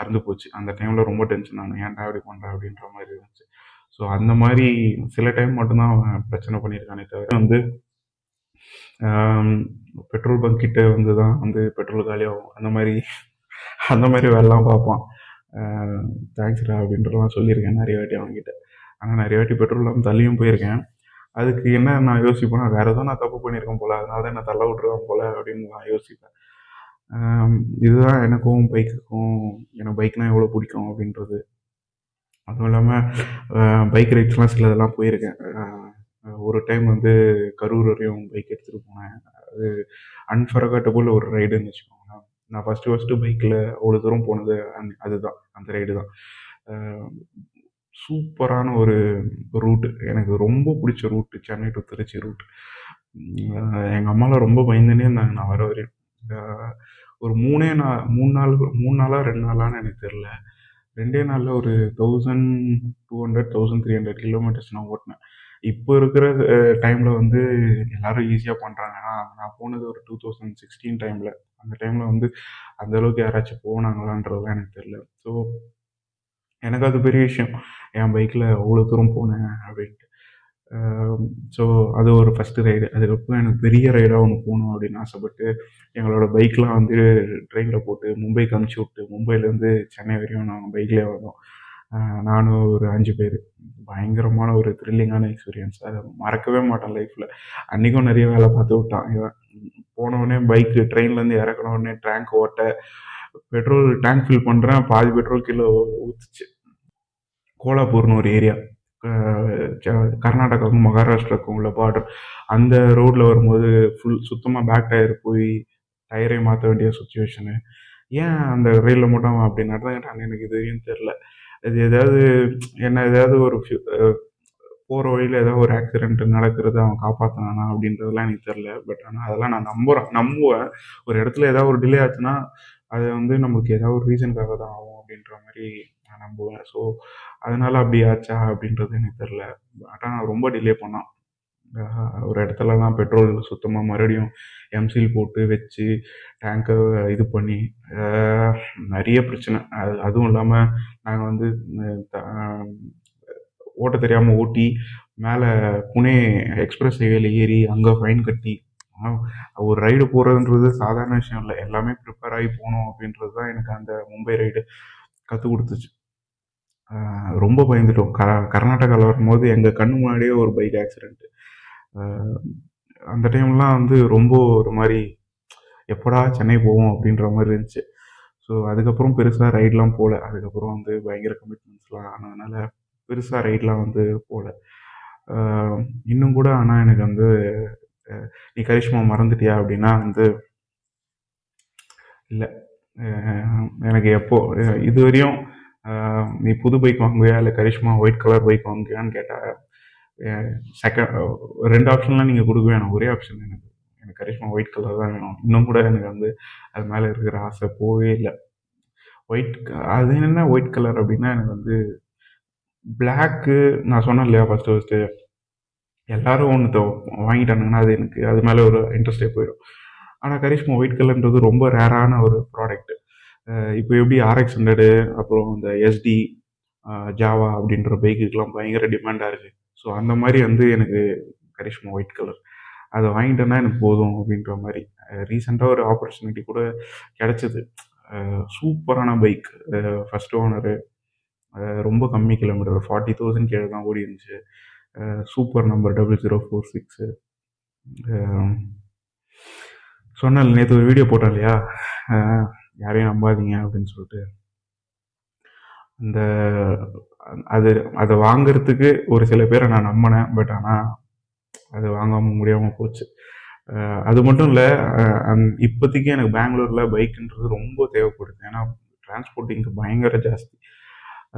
அறுந்து போச்சு. அந்த டைமில் ரொம்ப டென்ஷன் ஆனேன், ஏன்டா இப்படி பண்ணுறேன் அப்படின்ற மாதிரி இருந்துச்சு. ஸோ அந்த மாதிரி சில டைம் மட்டும்தான் அவன் பிரச்சனை பண்ணியிருக்கானே தவிர வந்து பெட்ரோல் பங்க் கிட்ட வந்து தான் வந்து பெட்ரோல் காலியாகும், அந்த மாதிரி வேலைலாம் பார்ப்பான். தேங்க்ஸ்டா அப்படின்றலாம் சொல்லியிருக்கேன் நிறைய வாட்டி அவன்கிட்ட. ஆனால் நிறைய வாட்டி பெட்ரோல் இல்லாமல் தள்ளியும் போயிருக்கேன். அதுக்கு என்ன நான் யோசிப்பேன்னா, வேறு ஏதோ நான் தப்பு பண்ணியிருக்கேன் போல், அதனால தான் என்ன தள்ள விட்ருவேன் போல் அப்படின்னு நான் யோசிப்பேன். இதுதான் எனக்கும் பைக்குக்கும், எனக்கு பைக்னால் எவ்வளோ பிடிக்கும் அப்படின்றது. அதுவும் இல்லாமல் பைக் ரைட்ஸ்லாம் சிலதெல்லாம் போயிருக்கேன். ஒரு டைம் வந்து கரூர் வரையும் பைக் எடுத்துகிட்டு போனேன். அது அன்ஃபர்கட்டபுள் ஒரு ரைடுன்னு வச்சுக்கோங்களேன். நான் ஃபஸ்ட்டு பைக்கில் அவ்வளோ தூரம் போனது அதுதான், அந்த ரைடு தான். சூப்பரான ஒரு ரூட்டு, எனக்கு ரொம்ப பிடிச்ச route Chennai to Trichy route. எங்கள் அம்மாலாம் ரொம்ப பயந்துனே இருந்தாங்க நான் வர வரையும். ஒரு 3 நாளா 2 நாளான்னு எனக்கு தெரில, 2 நாளில் ஒரு 1200 1300 கிலோமீட்டர்ஸ் நான் ஓட்டினேன். இப்போ இருக்கிற டைமில் வந்து எல்லோரும் ஈஸியாக பண்ணுறாங்க. நான் போனது ஒரு 2016 டைமில். அந்த டைமில் வந்து அந்தளவுக்கு யாராச்சும் போனாங்களான்றதெல்லாம் எனக்கு தெரியல. ஸோ எனக்கு அது பெரிய விஷயம், என் பைக்கில் அவ்வளோ தூரம் போனேன் அப்படின்ட்டு. ஸோ அது ஒரு ஃபஸ்ட்டு ரைடு. அதுக்கப்புறம் எனக்கு பெரிய ரைடாக ஒன்று போகணும் அப்படின்னு ஆசைப்பட்டு எங்களோட பைக்லாம் வந்து ட்ரெயினில் போட்டு மும்பைக்கு அனுப்பிச்சி விட்டு, மும்பையிலேருந்து சென்னை வரையும் நாங்கள் பைக்லேயே வந்தோம். நானும் ஒரு 5 பேர். பயங்கரமான ஒரு த்ரில்லிங்கான எக்ஸ்பீரியன்ஸ், அதை மறக்கவே மாட்டேன் லைஃப்பில். அன்றைக்கும் நிறைய வேலை பார்த்து விட்டான் இவன். போனவுடனே பைக்கு ட்ரெயின்லேருந்து இறக்குனவுடனே டேங்க் ஓட்ட, பெட்ரோல் டேங்க் ஃபில் பண்ணுறேன், பாதி பெட்ரோல் கீழே ஊற்றுச்சு. கோலாப்பூர்னு ஒரு ஏரியா, கர்நாடகாவுக்கும் மகாராஷ்டிராவுக்கும் உள்ள பார்டர். அந்த ரோட்டில் வரும்போது சுத்தமாக பேக் டயர் போய் டயரை மாற்ற வேண்டிய சுச்சுவேஷனு. ஏன் அந்த ரயிலில் மட்டும் அப்படி நடந்தாங்கன்னு எனக்கு இது வரையும் தெரில. அது எதாவது ஒரு போகிற வழியில் ஏதாவது ஒரு ஆக்சிடென்ட் நடக்கிறது அவன் காப்பாற்றினானா அப்படின்றதெல்லாம் எனக்கு தெரில. பட் ஆனால் அதெல்லாம் நான் நம்புவேன். ஒரு இடத்துல ஏதாவது ஒரு டிலே ஆச்சுன்னா அது வந்து நம்மளுக்கு ஏதாவது ஒரு ரீசனுக்காக தான் ஆகும் அப்படின்ற மாதிரி நான் நம்புவேன். ஸோ அதனால அப்படி ஆச்சா அப்படின்றது எனக்கு தெரில. பட் ஆனால் ரொம்ப டிலே பண்ணான். ஒரு இடத்துலலாம் பெட்ரோல் சுத்தமாக மறுபடியும் எம்சில் போட்டு வச்சு டேங்கை இது பண்ணி நிறைய பிரச்சனை. அதுவும் இல்லாமல் நாங்கள் வந்து ஓட்ட தெரியாமல் ஓட்டி மேலே புனே எக்ஸ்பிரஸ் ஹைவேல ஏறி அங்கே ஃபைன் கட்டி ஒரு ரைடு போகிறதுன்றது சாதாரண விஷயம் இல்லை. எல்லாமே ப்ரிப்பேர் ஆகி போகணும் அப்படின்றது தான் எனக்கு அந்த மும்பை ரைடு கற்றுக் கொடுத்துச்சு. ரொம்ப பயந்துட்டோம். கர்நாடகாவில் வரும்போது எங்கள் கண்ணு முன்னாடியே ஒரு பைக் ஆக்சிடென்ட்டு. அந்த டைம்லாம் வந்து ரொம்ப ஒரு மாதிரி எப்படா சென்னை போவோம் அப்படின்ற மாதிரி இருந்துச்சு. ஸோ அதுக்கப்புறம் பெருசாக ரைட்லாம் போகல. அதுக்கப்புறம் வந்து பயங்கர கமிட்மெண்ட்ஸ்லாம் ஆனதுனால பெருசாக ரைட்லாம் வந்து போகல. இன்னும் கூட ஆனால் எனக்கு வந்து நீ கரிஷ்மா மறந்துட்டியா அப்படின்னா வந்து இல்லை. எனக்கு எப்போ இதுவரையும் நீ புது பைக் வாங்குவியா இல்லை கரிஷ்மா ஒயிட் கலர் பைக் வாங்குவியான்னு கேட்டால் செகண்ட் 2 ஆப்ஷன்லாம் நீங்கள் கொடுக்க வேணாம். ஒரே ஆப்ஷன் எனக்கு கரிஷ்மா ஒயிட் கலர் தான் வேணும். இன்னும் கூட எனக்கு வந்து அது மேலே இருக்கிற ஆசை போகவே இல்லை. ஒயிட் அது என்ன ஒயிட் கலர் அப்படின்னா எனக்கு வந்து பிளாக்கு நான் சொன்னேன் இல்லையா ஃபஸ்ட்டு எல்லாரும் ஒன்று வாங்கிட்டானுங்கன்னா அது எனக்கு அது மேலே ஒரு இன்ட்ரெஸ்டே போயிடும். ஆனால் கரிஷ்மா ஒயிட் கலர்ன்றது ரொம்ப ரேரான ஒரு ப்ராடக்ட். இப்போ எப்படி ஆர்எக்ஸ் 100 அப்புறம் இந்த எஸ்டி ஜாவா அப்படின்ற பைக்குக்கெலாம் பயங்கர டிமாண்டாக இருக்குது. ஸோ அந்த மாதிரி வந்து எனக்கு கரிஷ்மா ஒயிட் கலர் அதை வாங்கிட்டேன்னா எனக்கு போதும் அப்படின்ற மாதிரி. ரீசெண்டாக ஒரு ஆப்பர்ச்சுனிட்டி கூட கிடச்சிது. சூப்பரான பைக், ஃபஸ்ட் ஓனரு, ரொம்ப கம்மி கிலோமீட்டர், 40,000 கீழே தான் ஓடி இருந்துச்சு. Super number 0046. சொன்னேன் நேற்று ஒரு வீடியோ போட்டேன் இல்லையா, யாரையும் நம்பாதீங்க அப்படின்னு சொல்லிட்டு. அந்த அதை வாங்கிறதுக்கு ஒரு சில பேரை நான் நம்பினேன். பட் ஆனால் அது வாங்காமல் முடியாமல் போச்சு. அது மட்டும் இல்லை, இப்போதைக்கு எனக்கு பெங்களூரில் பைக்குன்றது ரொம்ப தேவைப்படுது. ஏன்னா டிரான்ஸ்போர்ட்டிங்க்கு பயங்கர ஜாஸ்தி.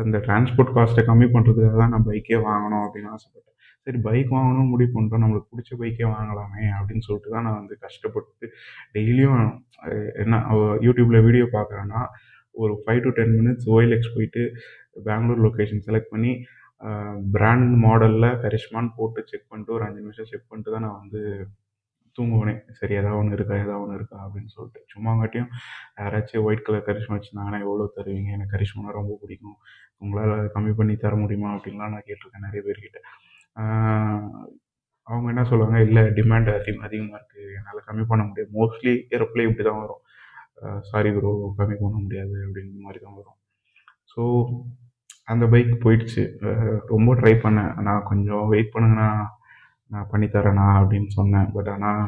அந்த டிரான்ஸ்போர்ட் காஸ்ட்டை கம்மி பண்ணுறதுக்காக தான் நான் பைக்கே வாங்கணும் அப்படின்னு ஆசைப்பட்டேன். சரி பைக் வாங்கணும்னு முடிவு பண்ணுறோம், நம்மளுக்கு பிடிச்ச பைக்கே வாங்கலாமே அப்படின்னு சொல்லிட்டு தான் நான் வந்து கஷ்டப்பட்டு டெய்லியும் என்ன யூடியூப்பில் வீடியோ பார்க்குறேன்னா ஒரு 5 to 10 minutes OLX போயிட்டு பெங்களூர் லொக்கேஷன் செலக்ட் பண்ணி பிராண்ட் மாடலில் கரிஷ்மான்னு போட்டு செக் பண்ணிட்டு ஒரு 5 நிமிஷம் செக் பண்ணிட்டு தான் நான் வந்து தூங்குவேனே. சரி ஏதாவது ஒன்று இருக்கா அப்படின்னு சொல்லிட்டு. சும்மாங்காட்டியும் யாராச்சும் ஒயிட் கலர் கரிஷ்மா வச்சுருந்தாங்கன்னா எவ்வளோ தருவீங்க, எனக்கு கரிஷ்மானா ரொம்ப பிடிக்கும், உங்களால் கம்மி பண்ணி தர முடியுமா அப்படின்லாம் நான் கேட்டிருக்கேன் நிறைய பேர்கிட்ட. அவங்க என்ன சொல்லுவாங்க, இல்லை டிமாண்ட் அதிகமாக இருக்குது, என்னால் கம்மி பண்ண முடியாது. மோஸ்ட்லி ஏரோப்ளே இப்படி தான் வரும், சாரி ப்ரோ கம்மி பண்ண முடியாது அப்படின்ற மாதிரி தான் வரும். ஸோ அந்த பைக் போயிடுச்சு. ரொம்ப ட்ரை பண்ணேன், நான் கொஞ்சம் வெயிட் பண்ணுங்கண்ணா நான் பண்ணித்தரேண்ணா அப்படின்னு சொன்னேன். பட் ஆனால்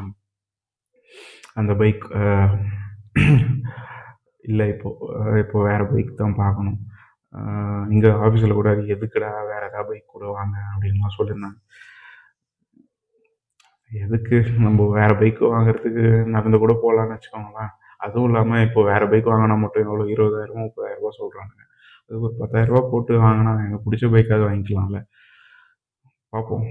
அந்த பைக் இல்லை. இப்போது வேறு பைக் தான் பார்க்கணும். இங்கே ஆஃபீஸில் கூட எதுக்குடா வேறு ஏதாவது பைக் கூட வாங்க அப்படின்லாம் சொல்லியிருந்தாங்க. எதுக்கு, நம்ம வேறு பைக் வாங்குறதுக்கு நடந்து கூட போகலான்னு வச்சுக்கோங்களேன். அதுவும் இல்லாமல் இப்போ வேறு பைக் வாங்கினா மட்டும் எவ்வளோ 20,000 30,000 சொல்கிறாங்க. அது ஒரு 10,000 போட்டு வாங்கினா எனக்கு பிடிச்ச பைக்காவது வாங்கிக்கலாம்ல. பார்ப்போம்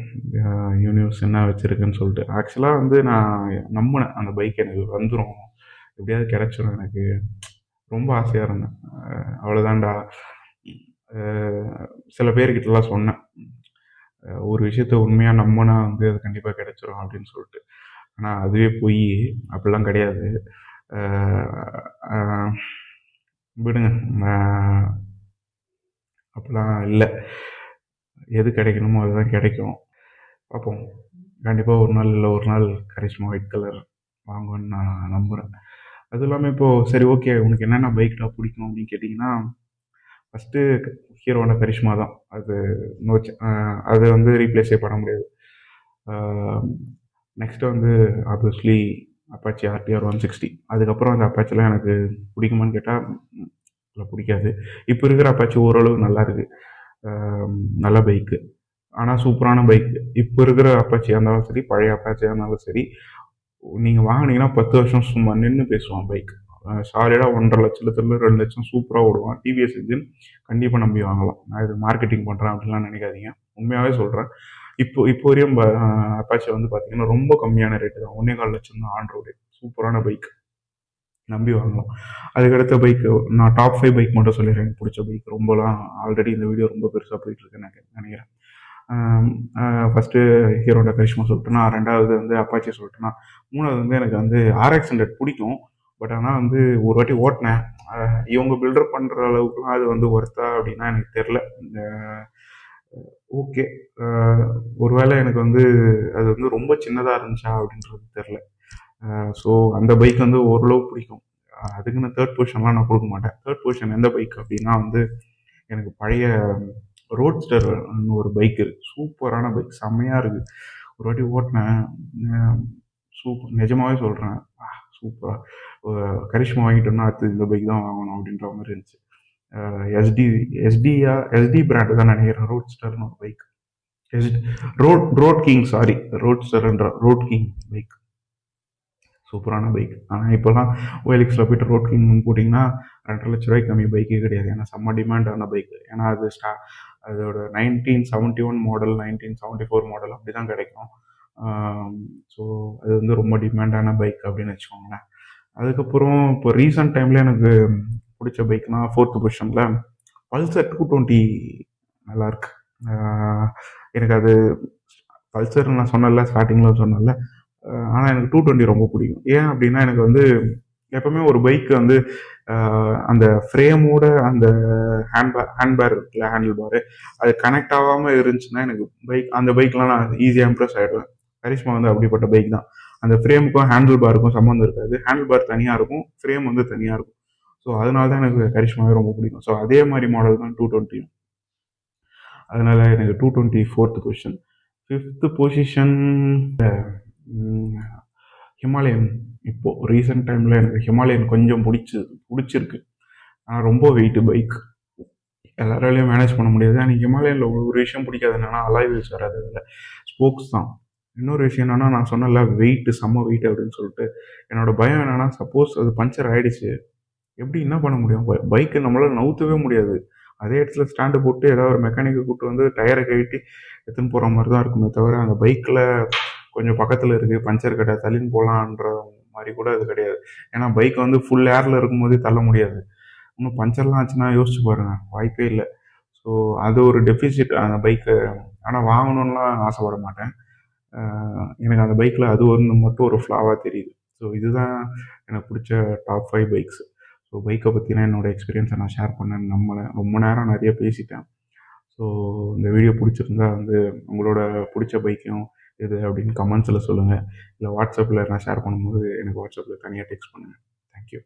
யூனிவர்ஸ் என்ன வச்சுருக்குன்னு சொல்லிட்டு. ஆக்சுவலாக வந்து நான் நம்பினேன் அந்த பைக் எனக்கு வந்துடும், எப்படியாவது கிடச்சிரும். எனக்கு ரொம்ப ஆசையாக இருந்தேன். அவ்வளோதான்டா. சில பேர்கிட்டலாம் சொன்னேன், ஒரு விஷயத்த உண்மையாக நம்பினா வந்து அது கண்டிப்பாக கிடச்சிரும் அப்படின்னு சொல்லிட்டு. ஆனால் அதுவே போய் அப்படிலாம் கிடையாது. விடுங்க, அப்படிலாம் இல்லை. எது கிடைக்கணுமோ அதுதான் கிடைக்கும். பார்ப்போம். கண்டிப்பாக ஒரு நாள் இல்லை ஒரு நாள் கரிஷ்மா ஒயிட் கலர் வாங்குவேன்னு நான் நம்புகிறேன். அதுவும் இல்லாமல் இப்போது சரி ஓகே உனக்கு என்னென்ன பைக்டா பிடிக்கும் அப்படின்னு கேட்டிங்கன்னா, ஃபஸ்ட்டு ஹீரோவோட கரிஷ்மா தான். அது அது வந்து ரீப்ளேஸே பண்ண முடியாது. நெக்ஸ்ட்டு வந்து ஆப்வியஸ்லி அப்பாச்சி RTR 160. அதுக்கப்புறம் அந்த அப்பாச்சிலாம் எனக்கு பிடிக்குமான்னு கேட்டால் இல்லை, பிடிக்காது. இப்போ இருக்கிற அப்பாச்சி ஓரளவு நல்லா இருக்குது, நல்ல பைக்கு, ஆனால் சூப்பரான பைக்கு. இப்போ இருக்கிற அப்பாச்சியாக இருந்தாலும் சரி, பழைய அப்பாச்சியாக இருந்தாலும் சரி, நீங்கள் வாங்கினீங்கன்னா 10 வருஷம் சும்மா நின்று பேசுவான் பைக். சாலிடாக 1.5 லட்சத்துலேருந்து 2 லட்சம் சூப்பராக ஓடுவான். டிவிஎஸ் இன்ஜின் கண்டிப்பாக நம்பி வாங்கலாம். நான் இது மார்க்கெட்டிங் பண்ணுறேன் அப்படின்லாம் நினைக்காதீங்க, உண்மையாகவே சொல்கிறேன். இப்போ வரையும் அப்பாச்சி வந்து பார்த்தீங்கன்னா ரொம்ப கம்மியான ரேட்டு தான். 1.25 லட்சம் தான் ஆன் ரோடு. சூப்பரான பைக். நம்பி வாங்கலாம். அதுக்கடுத்த பைக்கு நான் டாப் 5 பைக் மட்டும் சொல்லிடுறேன். எனக்கு பிடிச்ச பைக் ரொம்பலாம் ஆல்ரெடி இந்த வீடியோ ரொம்ப பெருசாக போயிட்டு இருக்குன்னு நினைக்கிறேன். ஃபஸ்ட்டு ஹீரோட கரிஷ்மா சொல்லிட்டேன்னா, 2வது வந்து அப்பாச்சி சொல்லிட்டேன்னா, 3வது வந்து எனக்கு வந்து RX 100 பிடிக்கும். பட் ஆனால் வந்து ஒரு வாட்டி ஓட்டினேன். இவங்க பில்டப் பண்ணுற அளவுக்குலாம் அது வந்து ஒர்த்தா அப்படின்னா எனக்கு தெரில. ஓகே. ஒருவேளை எனக்கு வந்து அது வந்து ரொம்ப சின்னதாக இருந்துச்சா அப்படின்றது தெரில. ஸோ அந்த பைக் வந்து ஓரளவு பிடிக்கும். அதுக்குன்னு தேர்ட் பொசிஷன்லாம் நான் கொடுக்க மாட்டேன். தேர்ட் பொசிஷன் எந்த பைக் அப்படின்னா வந்து எனக்கு பழைய ரோட்ஸ்டர்னு ஒரு பைக் இருக்குது. சூப்பரான பைக், செம்மையாக இருக்குது. ஒரு வாட்டி ஓட்டினேன். சூப்பர், நிஜமாவே சொல்கிறேன். சூப்பராக கரிஷ்மா வாங்கிட்டோம்னா அடுத்து இந்த பைக் தான் வாங்கணும் அப்படின்ற மாதிரி இருந்துச்சு. எஸ்டி பிராண்டு தான் நினைக்கிறேன். ரோட்ஸ்டர்னு ஒரு பைக். ரோட் கிங், சாரி, ரோட்ஸ்டர்ன்ற ரோட் கிங் பைக். சூப்பரான பைக். ஆனால் இப்போலாம் OLXல போய்ட்டு ரோட் கிங் போட்டிங்கன்னா 2.5 லட்ச ரூபாய்க்கு கம்மி பைக்கே கிடையாது. ஏன்னா செம்ம டிமாண்டான பைக். ஏன்னா அது அதோட 1971 மாடல், 1974 மாடல் அப்படி தான் கிடைக்கும். ஸோ அது வந்து ரொம்ப டிமாண்டான பைக் அப்படின்னு வச்சுக்கோங்களேன். அதுக்கப்புறம் இப்போ ரீசன்ட் டைமில் எனக்கு பிடிச்ச பைக்னால் 4th பொசிஷனில் பல்சர் 220 நல்லாயிருக்கு. எனக்கு அது பல்சர் நான் சொன்னல, ஸ்டார்டிங்கில் சொன்னல. ஆனால் எனக்கு 220 ரொம்ப பிடிக்கும். ஏன் அப்படின்னா எனக்கு வந்து எப்பவுமே ஒரு பைக் வந்து அந்த ஃப்ரேமோட அந்த ஹேண்ட்பேர் இருக்குல்ல, ஹேண்டில் பாரு, அது கனெக்ட் ஆகாமல் இருந்துச்சுன்னா எனக்கு அந்த பைக்லாம் நான் ஈஸியாக இம்ப்ரெஸ் ஆகிடுவேன். கரிஷ்மா வந்து அப்படிப்பட்ட பைக் தான். அந்த ஃப்ரேமுக்கும் ஹேண்டில் பாருக்கும் சம்மந்தம் இருக்காது. ஹேண்டில் பார் தனியாக இருக்கும், ஃப்ரேம் வந்து தனியாக இருக்கும். ஸோ அதனால தான் எனக்கு கரிஷ்மாவே ரொம்ப பிடிக்கும். ஸோ அதே மாதிரி மாடல் தான் 220. அதனால எனக்கு 220 4th position. 5th position Himalayan. இப்போது ரீசெண்ட் டைமில் எனக்கு ஹிமாலயன் கொஞ்சம் பிடிச்சிருக்கு. ஆனால் ரொம்ப வெயிட்டு பைக், எல்லாராலையும் மேனேஜ் பண்ண முடியாது. எனக்கு ஹிமாலயனில் ஒரு விஷயம் பிடிக்காது என்னென்னா அலாய் வீல்ஸ் வராது, அதில் ஸ்போக்ஸ் தான். இன்னொரு விஷயம் என்னென்னா, நான் சொன்னல வெயிட்டு, செம்ம வெயிட் அப்படின்னு சொல்லிட்டு, என்னோட பயம் என்னென்னா சப்போஸ் அது பஞ்சர் ஆகிடுச்சு, எப்படி என்ன பண்ண முடியும்? பைக்கை நம்மளால் நவுத்தவே முடியாது. அதே இடத்துல ஸ்டாண்டு போட்டு ஏதாவது ஒரு மெக்கானிக்கை கூப்பிட்டு வந்து டயரை கழட்டி எடுத்துன்னு போகிற மாதிரி தான் இருக்குமே தவிர, அந்த பைக்கில் கொஞ்சம் பக்கத்தில் இருக்குது பஞ்சர் கடை, தள்ளின்னு போகலான்ற மாதிரி கூட அது கிடையாது. ஏன்னா பைக் வந்து ஃபுல் ஏரில் இருக்கும்போதே தள்ள முடியாது. இன்னும் பஞ்சர்லாம் ஆச்சுன்னா யோசிச்சு பாருங்கள், வாய்ப்பே இல்லை. ஸோ அது ஒரு டெஃபிசிட் அந்த பைக்கு. ஆனால் வாங்கணுன்னுலாம் ஆசைப்பட மாட்டேன். எனக்கு அந்த பைக்கில் அது ஒன்று மட்டும் ஒரு ஃப்ளாவாக தெரியுது. ஸோ இதுதான் எனக்கு பிடிச்ச டாப் 5 பைக்ஸ். ஸோ பைக்கை பற்றினா என்னோடய எக்ஸ்பீரியன்ஸை நான் ஷேர் பண்ணேன். ரொம்ப நேரம் நிறைய பேசிட்டேன். ஸோ இந்த வீடியோ பிடிச்சிருந்தா வந்து உங்களோட பிடிச்ச பைக்கையும் இது அப்படின்னு கமெண்ட்ஸில் சொல்லுங்கள். இல்லை வாட்ஸ்அப்பில் நான் ஷேர் பண்ணும்போது எனக்கு வாட்ஸ்அப்பில் தனியாக டெக்ஸ்ட் பண்ணுங்கள். தேங்க்யூ.